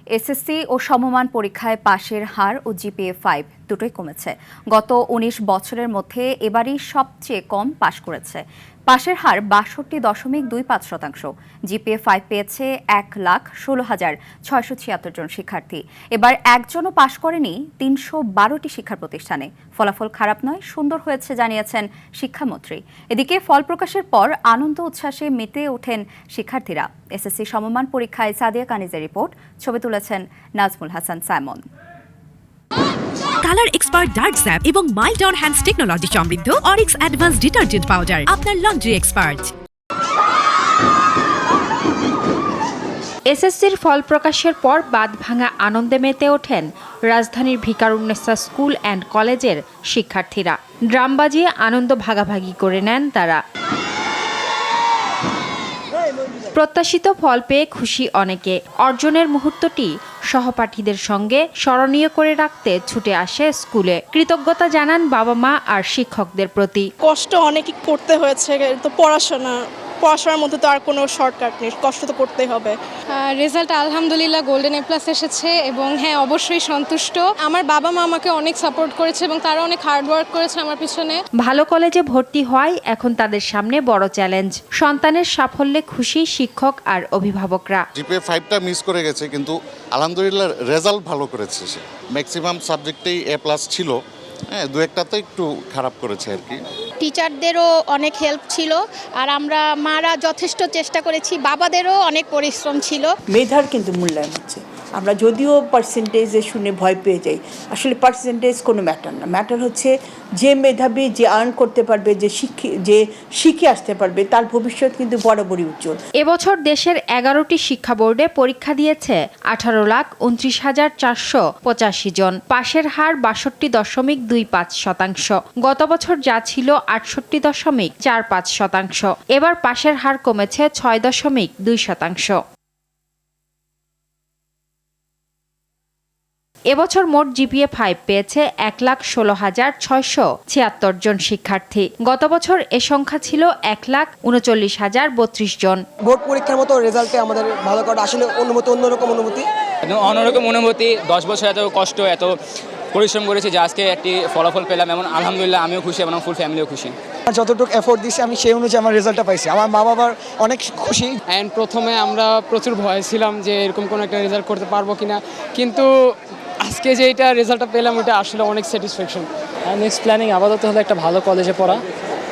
SSC ও সমমান পরীক্ষায় পাশের হার ও জিপিএ-5 দুটোই কমেছে। গত ১৯ বছরের মধ্যে এবারই সবচেয়ে কম পাশ করেছে। পাশের হার ৬২.২৫%। জিপিএ-5 পেয়েছে ১,১৬,৬৭৬ জন শিক্ষার্থী। এবার একজনও পাশ করেনি ৩১২টি শিক্ষা প্রতিষ্ঠানে। ফলাফল খারাপ নয়, সুন্দর হয়েছে জানিয়েছেন শিক্ষামন্ত্রী। এদিকে ফল প্রকাশের পর আনন্দ উচ্ছ্বাসে মেতে ওঠেন শিক্ষার্থীরা। এসএসসি সমমান পরীক্ষায় সাদিয়া কানিজের রিপোর্ট, ছবি তুলেছেন Nazmul Hasan Simon. Colour expert dark sap এবং মাইল্ড অন হ্যান্ডস টেকনোলজি সমৃদ্ধ অরিক্স অ্যাডভান্স ডিটারজেন্ট পাউডার আপনার লন্ড্রি এক্সপার্ট। এসএসসির ফল প্রকাশের পর বাঁধভাঙা আনন্দে মেতে ওঠেন রাজধানীর ভিকারুন্নেসা স্কুল অ্যান্ড কলেজের শিক্ষার্থীরা। ড্রাম বাজিয়ে আনন্দ ভাগাভাগি করে নেন তারা। প্রত্যাশিত ফল পেয়ে খুশি অনেকে। অর্জনের মুহূর্তটি সহপাঠীদের সঙ্গে স্মরণীয় করে রাখতে ছুটে আসে স্কুলে। কৃতজ্ঞতা জানান বাবা মা আর শিক্ষকদের প্রতি। কষ্ট অনেকই করতে হয়েছে, তো পড়াশোনার মধ্যে তো আর কোনো শর্টকাট নেই, কষ্ট তো করতেই হবে। রেজাল্ট আলহামদুলিল্লাহ গোল্ডেন এ+ এসেছে এবং হ্যাঁ অবশ্যই সন্তুষ্ট। আমার বাবা মা আমাকে অনেক সাপোর্ট করেছে এবং তারা অনেক হার্ড ওয়ার্ক করেছে আমার পিছনে। ভালো কলেজে ভর্তি হওয়ায় এখন তাদের সামনে বড় চ্যালেঞ্জ। সন্তানের সাফল্যে খুশি শিক্ষক আর অভিভাবকরা। জিপিএ-5টা মিস করে গেছে, কিন্তু আলহামদুলিল্লাহ রেজাল্ট ভালো করেছে সে। ম্যাক্সিমাম সাবজেক্টেই A+ ছিল, হ্যাঁ, দু একটাতে একটু খারাপ করেছে আর কি। টিচারদেরও অনেক হেল্প ছিল, আর আমরা মারা যথেষ্ট চেষ্টা করেছি, বাবাদেরও অনেক পরিশ্রম ছিল। মেধার কিন্তু মূল্যায়ন হচ্ছে। আমরা যদিও পার্সেন্টেজে শুনে ভয় পেয়ে যাই, আসলে পার্সেন্টেজ কোনো ম্যাটার না। ম্যাটার হচ্ছে যে মেধাবী, যে আর্ন করতে পারবে, যে শিখে আসতে পারবে, তার ভবিষ্যৎ কিন্তু বরাবরই উজ্জ্বল। এবছর দেশের 11টি শিক্ষা বোর্ডে পরীক্ষা দিয়েছে 18,29,485 জন। পাশের হার 62.25%। গত বছর যা ছিল 68.45%। এবার পাশের হার কমেছে 6.2%। এবছর মোট জিপিএ-5 পেয়েছে 1,16,676 জন শিক্ষার্থী। গত বছর এ সংখ্যা ছিল 1,39,032 জন। বোর্ড পরীক্ষার মতো রেজাল্টে আমাদের ভালো করা আসলে অন্যরকম অনুভূতি। 10 বছর এত কষ্ট, এত পরিশ্রম করেছি যে আজকে একটি ফলাফল পেলাম, এমন আলহামদুলিল্লাহ আমিও খুশি এবং ফুল ফ্যামিলিও খুশি। যতটুকু এফোর্ট দিয়েছি আমি সেই অনুযায়ী আমার রেজাল্টটা পাইছি, আমার মা বাবার অনেক খুশি। অ্যান্ড প্রথমে আমরা প্রচুর ভয় ছিলাম যে এরকম কোনো একটা রেজাল্ট করতে পারবো কিনা, কিন্তু আজকে যে এটা রেজাল্টটা পেলাম ওটা আসলে অনেক স্যাটিসফ্যাকশন। নেক্সট প্ল্যানিং আপাতত হলো একটা ভালো কলেজে পড়া।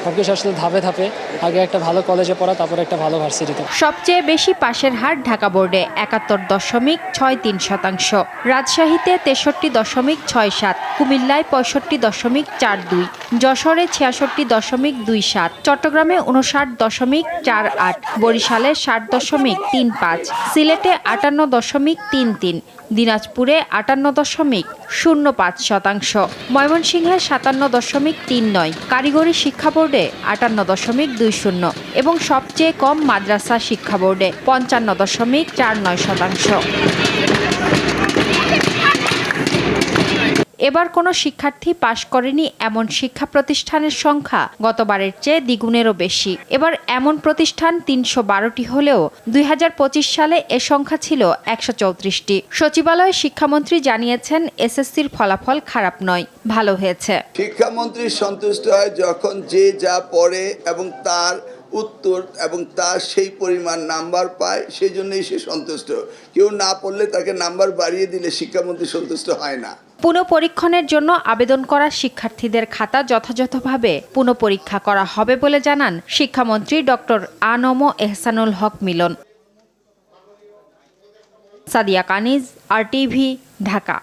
সবকিছু আসলে ধাপে ধাপে, আগে একটা ভালো কলেজে পড়া, তারপর একটা ভালো ভার্সিটিতে। সবচেয়ে বেশি পাশের হার ঢাকা বোর্ডে 71.63%, রাজশাহীতে 63.67, কুমিল্লায় 65.42, যশোরে 66.27, চট্টগ্রামে 59.48, বরিশালে 60.35, সিলেটে 58.33, দিনাজপুরে 58.05%, ময়মনসিংহে 57.39, কারিগরি শিক্ষা বোর্ডে 58.20 এবং সবচেয়ে কম মাদ্রাসা শিক্ষা বোর্ডে 55.49%। এবার কোনো শিক্ষার্থী পাশ করেনি এমন শিক্ষা প্রতিষ্ঠানের সংখ্যা গতবারের চেয়ে দ্বিগুণেরও বেশি। এবার এমন প্রতিষ্ঠান 312টি হলেও 2025 সালে এ সংখ্যা ছিল 134টি। সচিবালয়ে শিক্ষামন্ত্রী জানিয়েছেন, এসএসসির ফলাফল খারাপ নয়, ভালো হয়েছে। শিক্ষামন্ত্রী সন্তুষ্ট হয় যখন যে যা পড়ে এবং তার উত্তর এবং তার সেই পরিমাণ নাম্বার পায়, সেই জন্যই সে সন্তুষ্ট। কেউ না পড়লে তাকে নাম্বার বাড়িয়ে দিলে শিক্ষামন্ত্রী সন্তুষ্ট হয় না। পুনঃপরীক্ষণের জন্য আবেদন করা শিক্ষার্থীদের খাতা যথাযথভাবে পুনঃপরীক্ষা করা হবে বলে জানান শিক্ষামন্ত্রী ডক্টর আ.ন.ম এহসানুল হক মিলন। সাদিয়া কানিজ, RTV, ঢাকা।